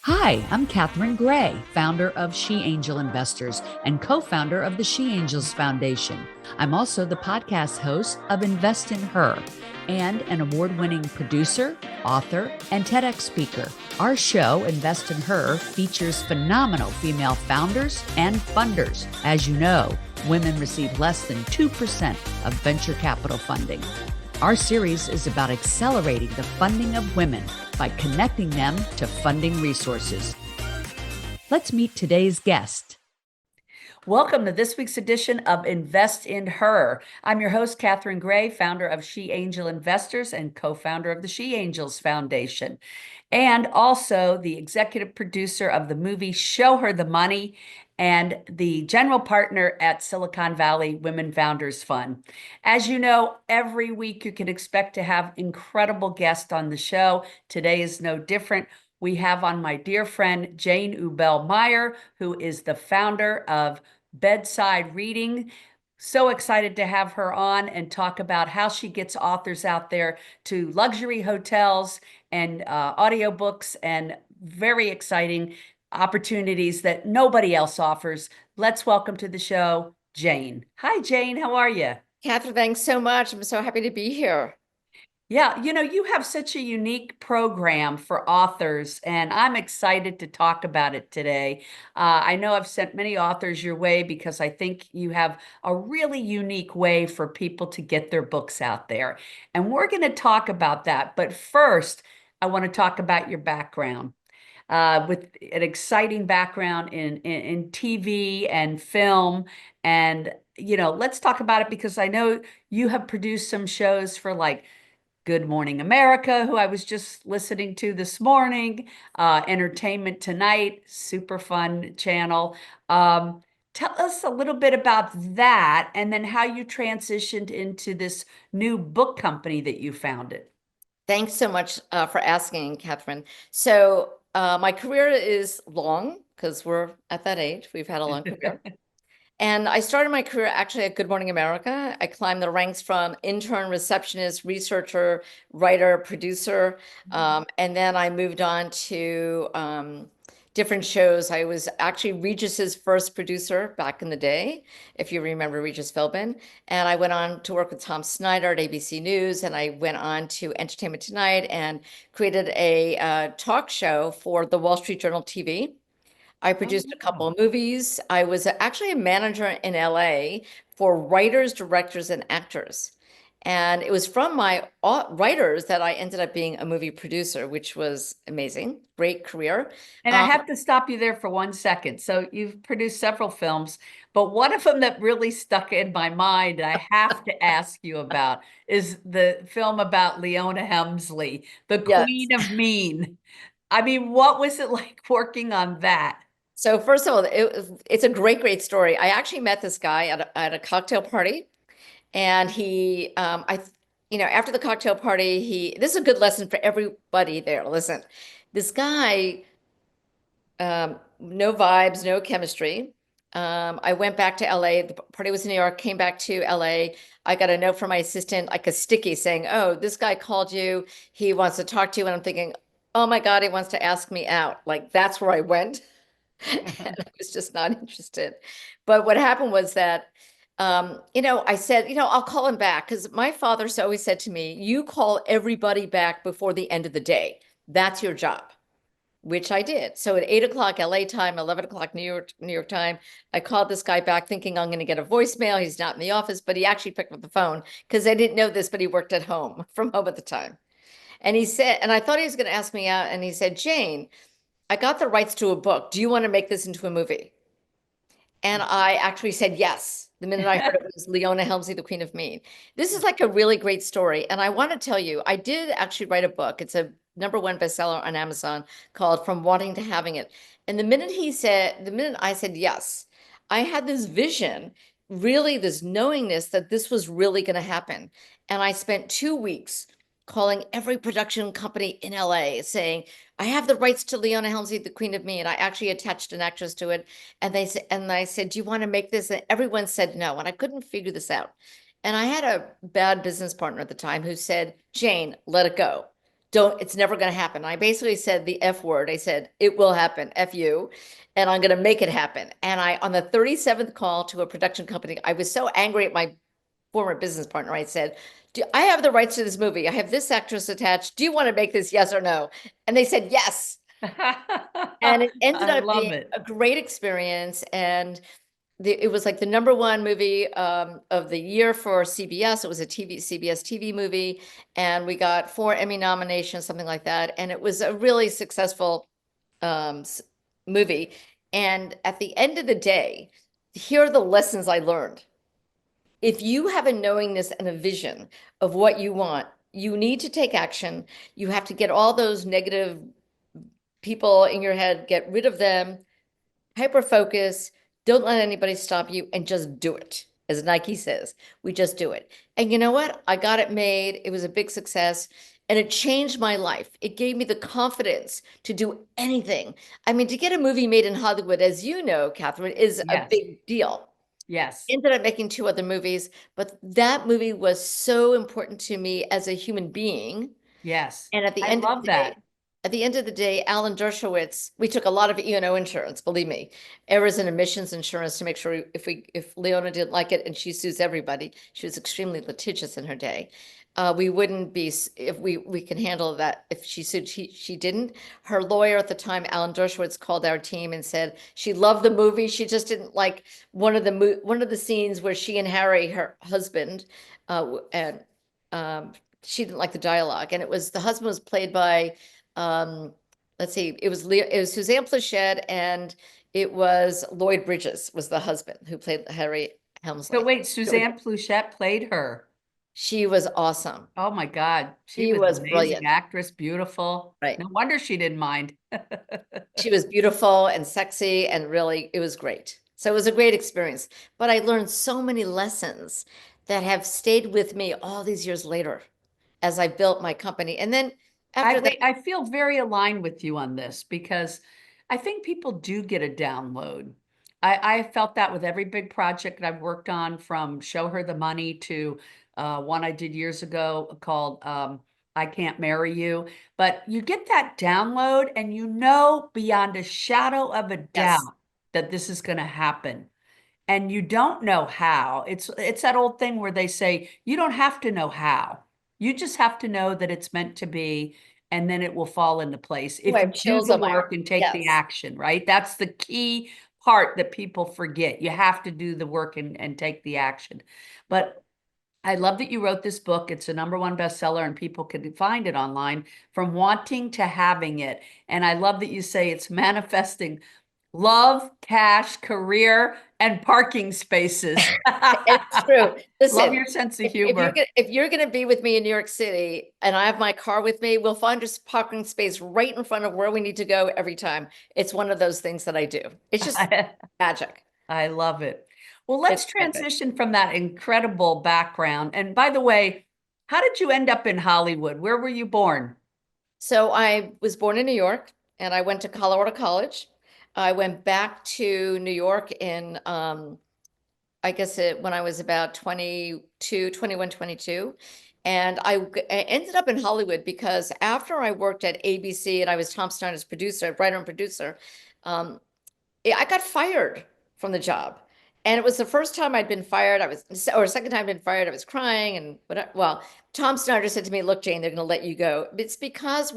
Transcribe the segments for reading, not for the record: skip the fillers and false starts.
Hi, I'm Catherine Gray, founder of She Angel Investors and co founder of the She Angels Foundation. I'm also the podcast host of Invest in Her and an award winning producer, author, and TEDx speaker. Our show, Invest in Her, features phenomenal female founders and funders. As you know, women receive less than 2% of venture capital funding. Our series is about accelerating the funding of women by connecting them to funding resources. Let's meet today's guest. Welcome to this week's edition of Invest in Her. I'm your host, Catherine Gray, founder of She Angel Investors and co-founder of the She Angels Foundation, and also the executive producer of the movie Show Her the Money and the general partner at Silicon Valley Women Founders Fund. As you know, every week you can expect to have incredible guests on the show. Today is no different. We have on my dear friend, Jane Ubell-Meyer, who is the founder of Bedside Reading. So excited to have her on and talk about how she gets authors out there to luxury hotels and audiobooks and very exciting opportunities that nobody else offers. Let's welcome to the show, Jane. Hi, Jane. How are you? Catherine, thanks so much. I'm so happy to be here. Yeah, you have such a unique program for authors, and I'm excited to talk about it today. I know I've sent many authors your way because I think you have a really unique way for people to get their books out there. And we're going to talk about that. But first, I want to talk about your background. With an exciting background in TV and film. And, let's talk about it because I know you have produced some shows for like Good Morning America, who I was just listening to this morning, Entertainment Tonight, super fun channel. Tell us a little bit about that and then how you transitioned into this new book company that you founded. Thanks so much for asking, Catherine. My career is long because we're at that age. We've had a long career. And I started my career actually at Good Morning America. I climbed the ranks from intern, receptionist, researcher, writer, producer. And then I moved on to different shows. I was actually Regis's first producer back in the day, if you remember Regis Philbin. And I went on to work with Tom Snyder at ABC News. And I went on to Entertainment Tonight and created a talk show for the Wall Street Journal TV. I Oh, produced a couple wow. of movies. I was actually a manager in LA for writers, directors, and actors. And it was from my writers that I ended up being a movie producer, which was amazing. Great career. And I have to stop you there for 1 second. So you've produced several films, but one of them that really stuck in my mind, I have to ask you about, is the film about Leona Helmsley, the Yes. Queen of Mean. I mean, what was it like working on that? So first of all, it's a great, great story. I actually met this guy at a cocktail party, and after the cocktail party, this is a good lesson for everybody there. Listen, this guy no vibes, no chemistry. I went back to LA. The party was in New York, came back to LA. I got a note from my assistant, like a sticky saying, "Oh, this guy called you. He wants to talk to you." And I'm thinking, "Oh my God, he wants to ask me out." Like that's where I went. And I was just not interested. But what happened was that, I said, I'll call him back because my father's always said to me, "You call everybody back before the end of the day. That's your job." Which I did. So at 8 o'clock LA time, 11 o'clock New York time, I called this guy back thinking I'm going to get a voicemail. He's not in the office, but he actually picked up the phone because I didn't know this, but he worked at home from home at the time. And he said, and I thought he was going to ask me out. And he said, "Jane, I got the rights to a book. Do you want to make this into a movie?" And I actually said yes. The minute I heard it was Leona Helmsley, the Queen of Mean. This is like a really great story. And I want to tell you, I did actually write a book. It's a #1 bestseller on Amazon called From Wanting to Having It. And the minute I said yes, I had this vision, really this knowingness that this was really going to happen. And I spent 2 weeks calling every production company in LA saying, "I have the rights to Leona Helmsley, the Queen of Me." And I actually attached an actress to it. And I said, "Do you want to make this?" And everyone said no. And I couldn't figure this out. And I had a bad business partner at the time who said, "Jane, let it go. don't, it's never going to happen. I basically said the F word. I said, it will happen, F you, and I'm going to make it happen. And on the 37th call to a production company, I was so angry at my former business partner. I said, I have the rights to this movie. I have this actress attached. Do you want to make this, yes or no? And they said, yes. And it ended I up being love it. a great experience. And it was like the number one movie of the year for CBS. It was a CBS TV movie, and we got 4 Emmy nominations, something like that. And it was a really successful um, movie. And at the end of the day, here are the lessons I learned. If you have a knowingness and a vision of what you want, you need to take action. You have to get all those negative people in your head, get rid of them, hyper focus, don't let anybody stop you, and just do it. As Nike says, we just do it. And you know what? I got it made. It was a big success and it changed my life. It gave me the confidence to do anything. I mean, to get a movie made in Hollywood, as you know, Catherine, is a Yes. big deal. Yes. Ended up making 2 other movies, but that movie was so important to me as a human being. Yes. And I love that. at the end of the day, Alan Dershowitz, we took a lot of E&O insurance, believe me, errors and emissions insurance to make sure if Leona didn't like it and she sues everybody, she was extremely litigious in her day. We wouldn't be if we can handle that if she sued. She didn't. Her lawyer at the time, Alan Dershowitz, called our team and said she loved the movie. She just didn't like one of the scenes where she and Harry, her husband, and she didn't like the dialogue. And the husband was played by, um, let's see, it was Suzanne Pleshette and it was Lloyd Bridges was the husband who played Harry So Helmsley. wait, It was, Suzanne Pleshette played her. she was awesome. Oh my God. She She was an was amazing brilliant, actress, beautiful. right? No wonder she didn't mind. She was beautiful and sexy and really, it was great. So it was a great experience. But I learned so many lessons that have stayed with me all these years later as I built my company. And then after that, I feel very aligned with you on this because I think people do get a download. I felt that with every big project I've worked on, from Show Her the Money to one I did years ago called I Can't Marry You. But you get that download and you know beyond a shadow of a yes, doubt that this is going to happen. And you don't know how. It's that old thing where they say you don't have to know how. You just have to know that it's meant to be, and then it will fall into place oh, I if you have do chills the on my arm. work and take the Yes. action, right? That's the key part that people forget. You have to do the work and take the action. But I love that you wrote this book. It's a #1 bestseller, and people can find it online, From Wanting to Having It. And I love that you say it's manifesting love, cash, career, and parking spaces. It's true. Love Listen, your sense of humor. if you're gonna be with me in New York City and I have my car with me, we'll find a parking space right in front of where we need to go every time. It's one of those things that I do. It's just magic. I love it. Well, let's It's magic. transition from that incredible background. And by the way, how did you end up in Hollywood? Where were you born? So I was born in New York and I went to Colorado College. I went back to New York in I guess when I was about 22, 21, 22. And I ended up in Hollywood because after I worked at ABC and I was Tom Snyder's producer, writer and producer, um, I got fired from the job. And it was the first time I'd been fired. Or second time I'd been fired. I was crying and well, Tom Snyder said to me, look, Jane, they're going to let you go. It's because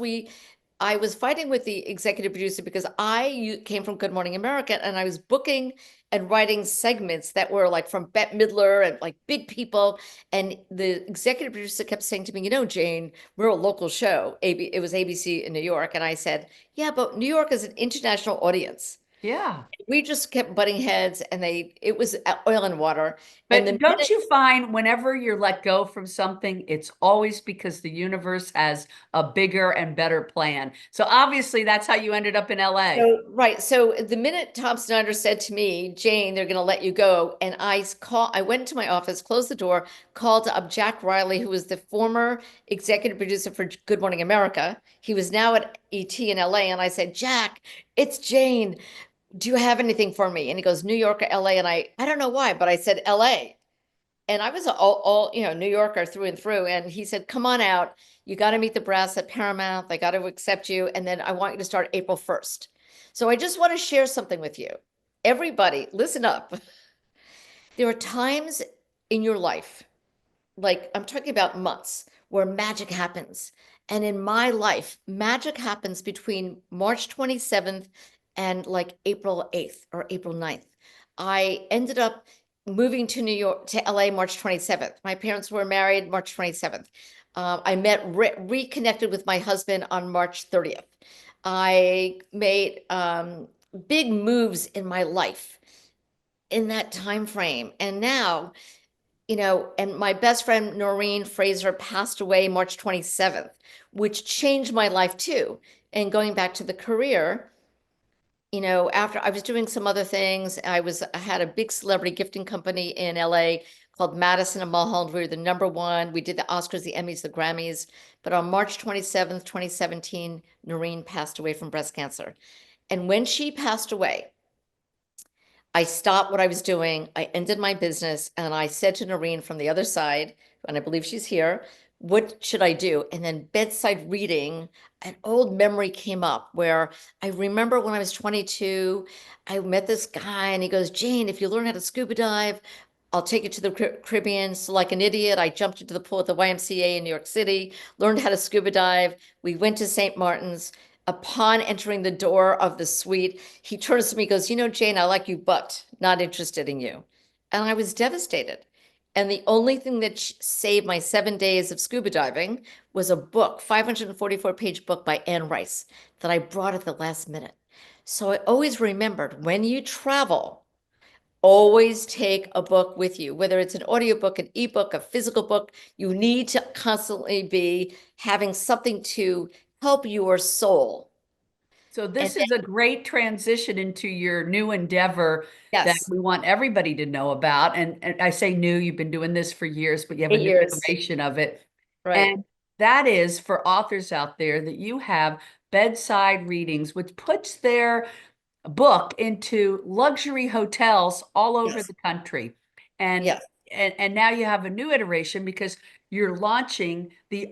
I was fighting with the executive producer because I came from Good Morning America and I was booking and writing segments that were like from Bette Midler and like big people. And the executive producer kept saying to me, you know, Jane, we're a local show. It was ABC in New York. And I said, yeah, but New York is an international audience. Yeah. We just kept butting heads and it was oil and water. And But the don't minute, you find whenever you're let go from something, it's always because the universe has a bigger and better plan. So obviously that's how you ended up in LA. right. So the minute Tom Snyder said to me, Jane, they're going to let you go. And I went to my office, closed the door, called up Jack Riley, who was the former executive producer for Good Morning America. He was now at ET in LA. And I said, Jack, it's Jane. Do you have anything for me? And he goes, New York or LA? And I don't know why, but I said LA. And I was all, New Yorker through and through. And he said, come on out. You got to meet the brass at Paramount. They got to accept you. And then I want you to start April 1st. So I just want to share something with you. Everybody, listen up. There are times in your life, like I'm talking about months, where magic happens. And in my life, magic happens between March 27th and like April 8th or April 9th. I ended up moving to New York, to LA, March 27th. My parents were married March 27th. I reconnected with my husband on March 30th. I made big moves in my life in that time frame. And now, and my best friend Noreen Fraser passed away March 27th, which changed my life too. And going back to the career, after I was doing some other things, I had a big celebrity gifting company in LA called Madison and Mulholland. We were the number one. We did the Oscars, the Emmys, the Grammys. But on March 27th, 2017, Noreen passed away from breast cancer. And when she passed away, I stopped what I was doing. I ended my business and I said to Noreen from the other side, and I believe she's here, what should I do? And then bedside reading, an old memory came up where I remember when I was 22, I met this guy and he goes, Jane, if you learn how to scuba dive, I'll take you to the Caribbean. So like an idiot, I jumped into the pool at the YMCA in New York City, learned how to scuba dive. We went to St. Martin's. Upon entering the door of the suite, he turns to me, goes, Jane, I like you, but not interested in you. And I was devastated. And the only thing that saved my 7 days of scuba diving was a book, 544-page book by Anne Rice that I brought at the last minute. So I always remembered when you travel, always take a book with you, whether it's an audiobook, an ebook, a physical book. You need to constantly be having something to help your soul. So And this is a great transition into your new endeavor that yes, we want everybody to know about. And I say new, you've been doing this for years, but you have a 8 new years. iteration of it. Right. And that is for authors out there that you have bedside readings, which puts their book into luxury hotels all over Yes. the country. And Yes. and now you have a new iteration because you're launching the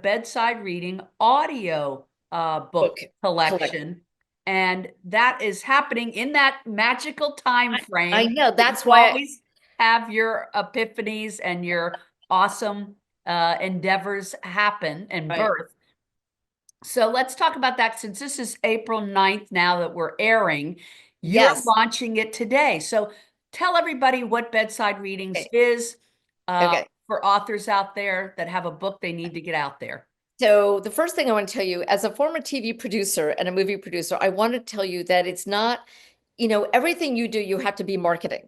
bedside reading audio Book book collect. collection. And that is happening in that magical time I frame know. that you That's why always have your epiphanies and your awesome endeavors happen and right. birth. So let's talk about that since this is April 9th now that we're airing. You're Yes. launching it today. So tell everybody what Bedside Readings Okay. is Okay. for authors out there that have a book they need to get out there. So the first thing I want to tell you, as a former TV producer and a movie producer, I want to tell you that it's not, everything you do, you have to be marketing.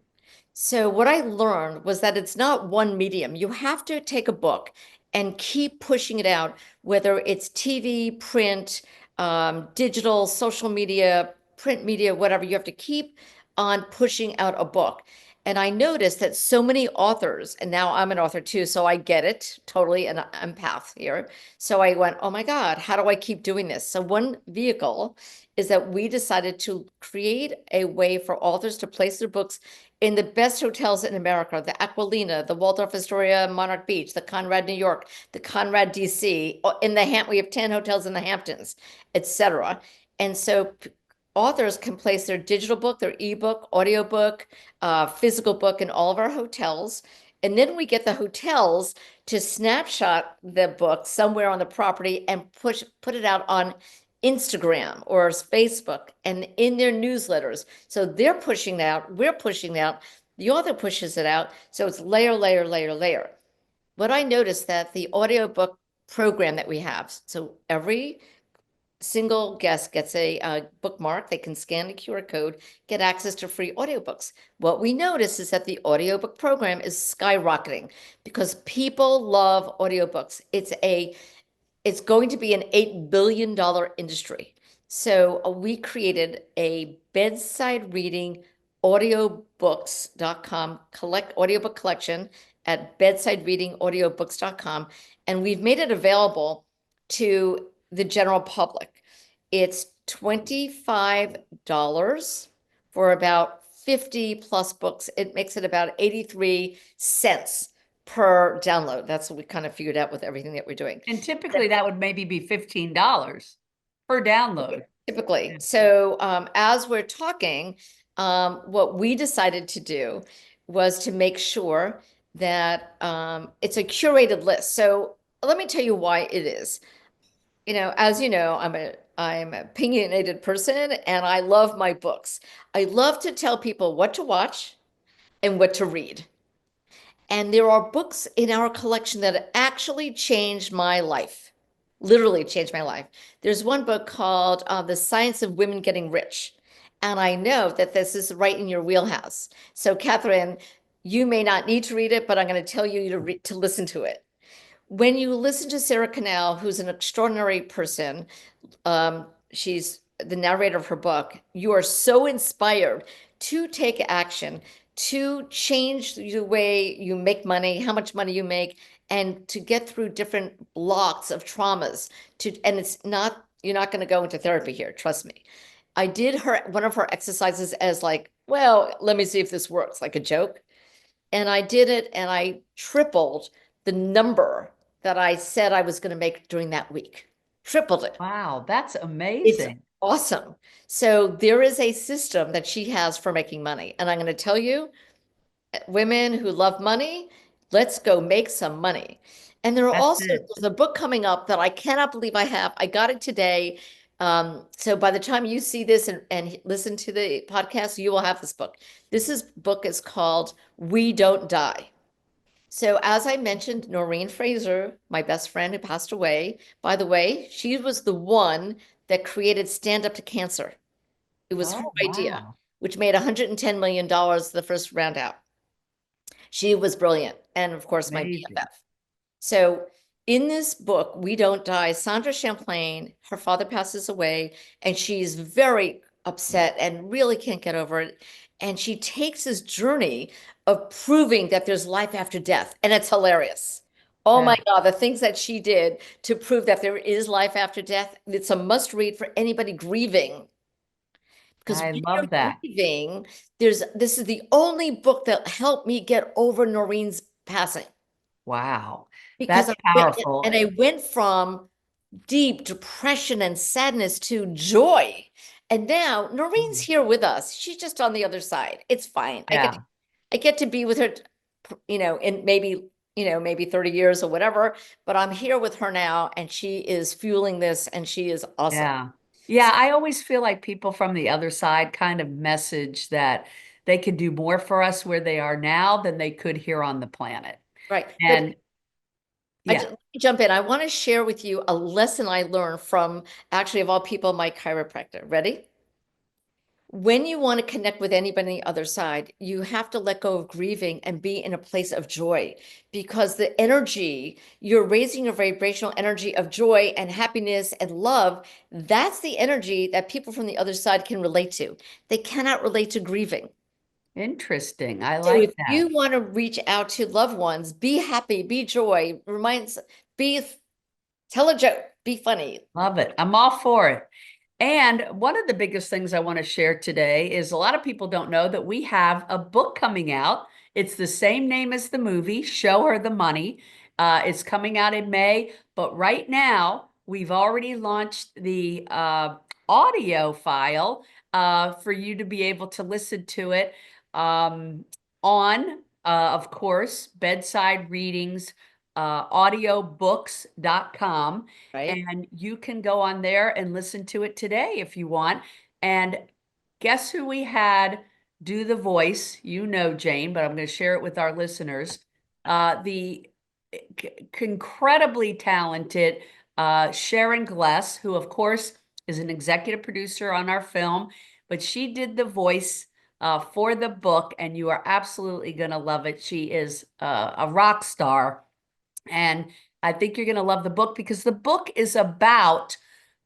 So what I learned was that it's not one medium. You have to take a book and keep pushing it out, whether it's TV, print, digital, social media, print media, whatever. You have to keep on pushing out a book. And I noticed that so many authors, and now I'm an author too, so I get it totally, an empath here. So I went, oh my God, how do I keep doing this? So one vehicle is that we decided to create a way for authors to place their books in the best hotels in America, the Aquilina, the Waldorf Astoria, Monarch Beach, the Conrad New York, the Conrad DC, we have 10 hotels in the Hamptons, etc. And so authors can place their digital book, their ebook, audiobook, physical book in all of our hotels. And then we get the hotels to snapshot the book somewhere on the property and put it out on Instagram or Facebook and in their newsletters. So they're pushing it out, we're pushing it out, the author pushes it out. So it's layer, layer, layer, layer. What I noticed that the audiobook program that we have, so every single guest gets a bookmark. They can scan the QR code, get access to free audiobooks. What we notice is that the audiobook program is skyrocketing because people love audiobooks. It's going to be an $8 billion industry. So we created a bedside reading audiobooks.com audiobook collection at bedsidereadingaudiobooks.com. And we've made it available to the general public. It's $25 for about 50 plus books. It makes it about 83 cents per download. That's what we kind of figured out with everything that we're doing. And typically that would maybe be $15 per download. Typically. Yeah. So as we're talking, what we decided to do was to make sure that it's a curated list. So let me tell you why it is. As you know, I'm an opinionated person and I love my books. I love to tell people what to watch and what to read. And there are books in our collection that actually changed my life, literally changed my life. There's one book called The Science of Women Getting Rich. And I know that this is right in your wheelhouse. So, Catherine, you may not need to read it, but I'm going to tell you to listen to it. When you listen to Sarah Canal, who's an extraordinary person, she's the narrator of her book, you are so inspired to take action, to change the way you make money, how much money you make, and to get through different blocks of traumas. And it's not, you're not going to go into therapy here, trust me. I did one of her exercises as like, well, let me see if this works, like a joke. And I did it and I tripled the number that I said I was going to make during that week. Tripled it. Wow, that's It's amazing. awesome. So there is a system that she has for making money. And I'm going to tell you, women who love money, let's go make some money. And That's it. there's a book coming up that I cannot believe I have. I got it today. So by the time you see this and listen to the podcast, you will have this book. Book is called We Don't Die. So as I mentioned, Noreen Fraser, my best friend who passed away, by the way, she was the one that created Stand Up to Cancer. It was her Oh, idea, wow. which made $110 million the first round out. She was brilliant. And of course, my Amazing. BFF. So in this book, We Don't Die, Sandra Champlain, her father passes away, and she's very upset and really can't get over it. And she takes this journey of proving that there's life after death. And it's hilarious. Oh Yeah, my God, the things that she did to prove that there is life after death. It's a must read for anybody grieving. Because I when love you're that. grieving, this is the only book that helped me get over Noreen's passing Wow. because That's powerful. I went from deep depression and sadness to joy. And now Noreen's Mhm. here with us. She's just on the other side. It's fine. Yeah. I get to be with her, in maybe 30 years or whatever, but I'm here with her now and she is fueling this and she is awesome. Yeah. Yeah. I always feel like people from the other side kind of message that they can do more for us where they are now than they could here on the planet. Right. But And yeah, let me jump in. I want to share with you a lesson I learned from actually of all people, my chiropractor. Ready? When you want to connect with anybody on the other side, you have to let go of grieving and be in a place of joy because the energy, you're raising your vibrational energy of joy and happiness and love. That's the energy that people from the other side can relate to. They cannot relate to grieving. interesting. I So if like that. you want to reach out to loved ones, be happy, be joy, be, tell a joke, be funny. Love it. I'm all for it. And one of the biggest things I want to share today is a lot of people don't know that we have a book coming out. It's the same name as the movie, Show Her the Money. It's coming out in May, but right now we've already launched the audio file for you to be able to listen to it on, of course, Bedside Readings, audiobooks.com. Right? And you can go on there and listen to it today if you want. And guess who we had do the voice? You know, Jane, but I'm going to share it with our listeners. The incredibly talented Sharon Gless, who, of course, is an executive producer on our film, but she did the voice for the book, and you are absolutely going to love it. She is a rock star. And I think you're going to love the book because the book is about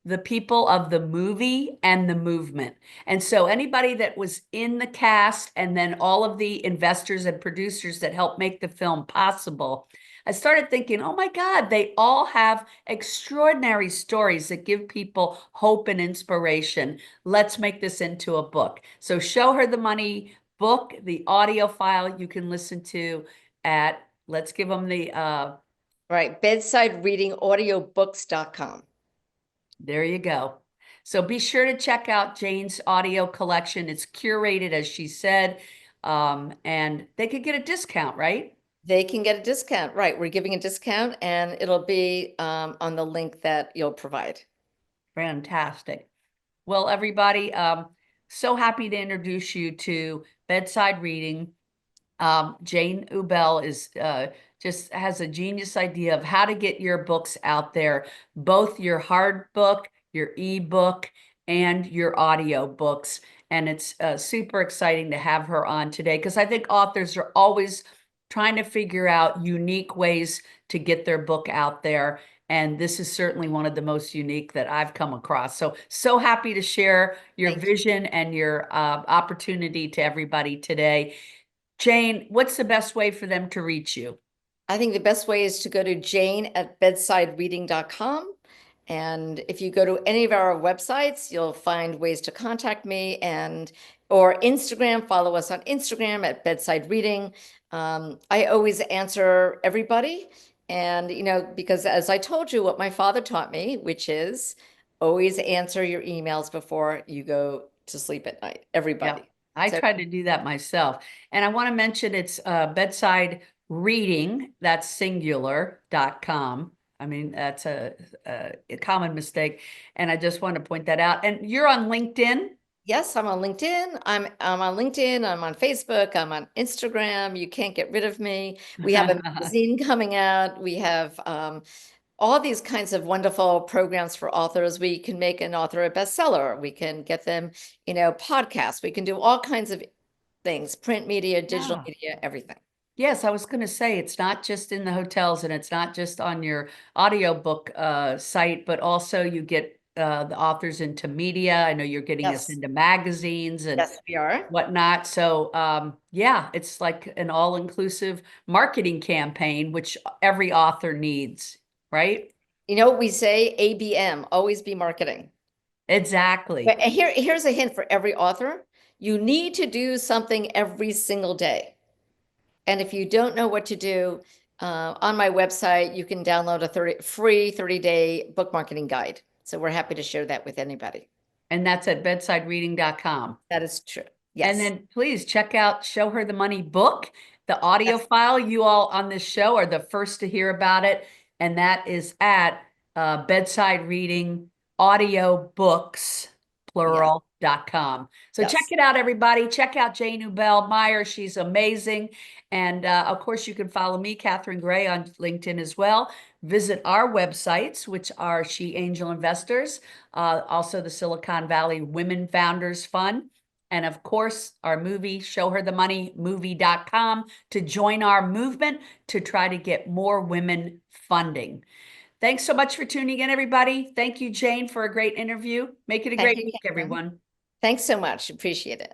the people of the movie and the movement. And so anybody that was in the cast and then all of the investors and producers that helped make the film possible, I started thinking, oh my God, they all have extraordinary stories that give people hope and inspiration. Let's make this into a book. So Show Her the Money book, the audio file you can listen to at, let's give them the, Right, bedside reading audiobooks.com. there you go. So be sure to check out Jane's audio collection. It's curated, as she said, and they could get a discount, right? They can get a discount, right? We're giving a discount and it'll be on the link that you'll provide. Fantastic. Well, everybody, so happy to introduce you to Bedside Reading. Jane Ubell is just has a genius idea of how to get your books out there, both your hard book, your ebook, and your audio books. And it's super exciting to have her on today because I think authors are always trying to figure out unique ways to get their book out there. And this is certainly one of the most unique that I've come across. So happy to share your Thank you. vision and your opportunity to everybody today. Jane, what's the best way for them to reach you? I think the best way is to go to jane@bedsidereading.com. And if you go to any of our websites, you'll find ways to contact me or Instagram, follow us on Instagram at Bedside Reading. I always answer everybody. And, because as I told you, what my father taught me, which is always answer your emails before you go to sleep at night, Yeah, everybody. I So tried to do that myself. And I want to mention it's Bedside Reading, that's singular.com. I mean, that's a common mistake. And I just want to point that out. And you're on LinkedIn? yes, I'm on LinkedIn. I'm on LinkedIn. I'm on Facebook. I'm on Instagram. You can't get rid of me. We have a magazine coming out. We have all these kinds of wonderful programs for authors. We can make an author a bestseller. We can get them, podcasts. We can do all kinds of things, print media, digital Yeah. media, everything. Yes, I was going to say it's not just in the hotels and it's not just on your audiobook site, but also you get the authors into media. I know you're getting us Yes. into magazines and Yes, we are. whatnot. So yeah, it's like an all-inclusive marketing campaign, which every author needs, right? You know what we say? ABM, always be marketing. Exactly. But here's a hint for every author. You need to do something every single day. And if you don't know what to do, on my website, you can download a free 30-day book marketing guide. So we're happy to share that with anybody. And that's at bedsidereading.com. That is true. And Yes. then please check out Show Her the Money book, the audio Yes. file. You all on this show are the first to hear about it. And that is at Bedside Reading Audio Books, Yes. plural.com. So check Yes. it out, everybody. Check out Jane Ubell-Meyer. She's amazing. And of course, you can follow me, Catherine Gray, on LinkedIn as well. Visit our websites, which are She Angel Investors, also the Silicon Valley Women Founders Fund. And of course, our movie, showherthemoneymovie.com, to join our movement to try to get more women funding. Thanks so much for tuning in, everybody. Thank you, Jane, for a great interview. Make it a Thank great you, week, Catherine. everyone. Thanks so much. Appreciate it.